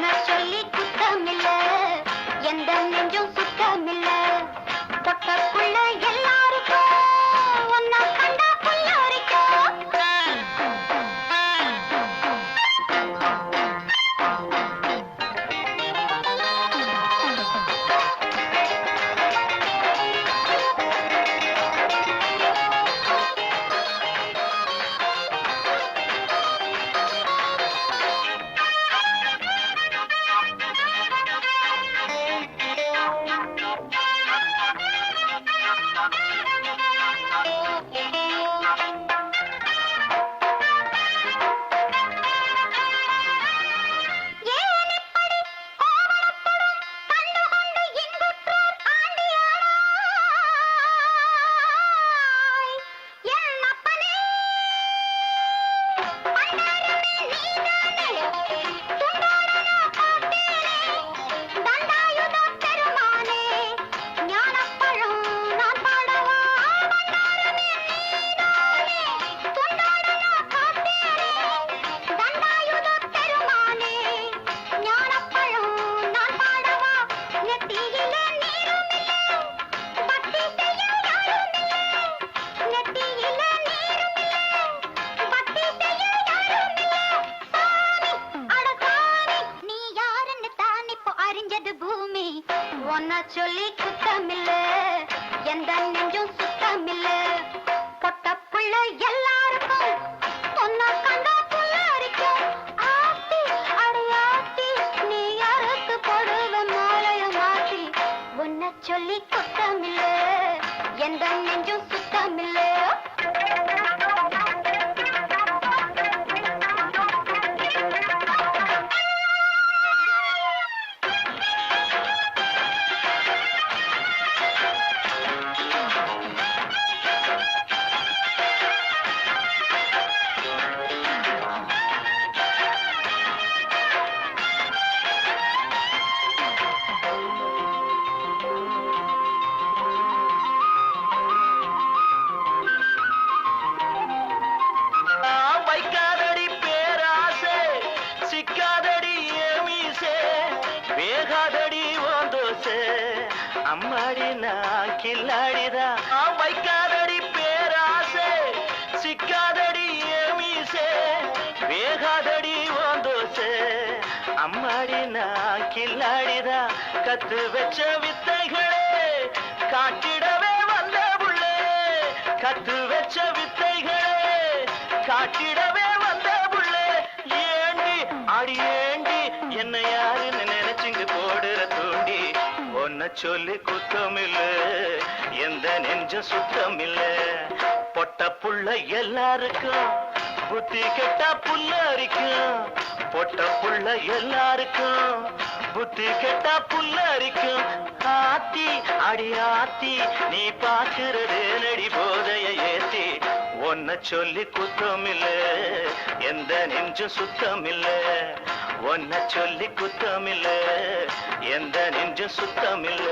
உன்னை சொல்லி குத்தமில்ல, எந்த நெஞ்சும் சுத்தமில்ல. தொட்டக்குள்ள எல்லாருக்கும் உன்னை கண்டா புல்லரிக்கும். உன்னை சொல்லி குத்தமில்ல, எந்த நெஞ்சும் சுத்தமில்ல. பொட்டப்புள்ள எல்லாருக்கும் உன்னை கண்டா புல்லரிக்கும். ஆத்தி அடையாத்தி நீ யாருக்கு போடுவ மாலைய மாத்தி. உன்னை சொல்லி குத்தமில்ல, எந்த நெஞ்சும் சுத்தமில்ல. அம்மாடி நான் கில்லாடிதான் வைக்காதடி பேராசை, சிக்காதடி ஏமீசே, வேகாதடி ஓந்தோசே. அம்மாடி நான் கில்லாடிதான் கத்து வச்ச வித்தைகளே காட்டிடவே வந்த புள்ளே. கத்து வச்ச வித்தைகளே காட்டிடவே வந்த புள்ளே. ஏண்டி அடி ஏண்டி என்ன யாருன்னு நினைச்சுங்க போடுற தூண்டி. உன்னை சொல்லி குத்தமில்ல, எந்த நெஞ்சம் சுத்தமில்ல. பொட்ட புள்ள எல்லாருக்கும் புத்தி கெட்டா புல்லரிக்கும். பொட்ட புள்ள எல்லாருக்கும் புத்தி கெட்டா புல்லரிக்கும். ஆத்தி அடி ஆத்தி நீ பாக்குறது நடி போதைய ஏத்தி. உன்னை சொல்லி குத்தமில்ல, எந்த நெஞ்சும் சுத்தமில்ல. உன்னை சொல்லி குத்தமில்ல, எந்த நெஞ்சும் சுத்தமில்ல.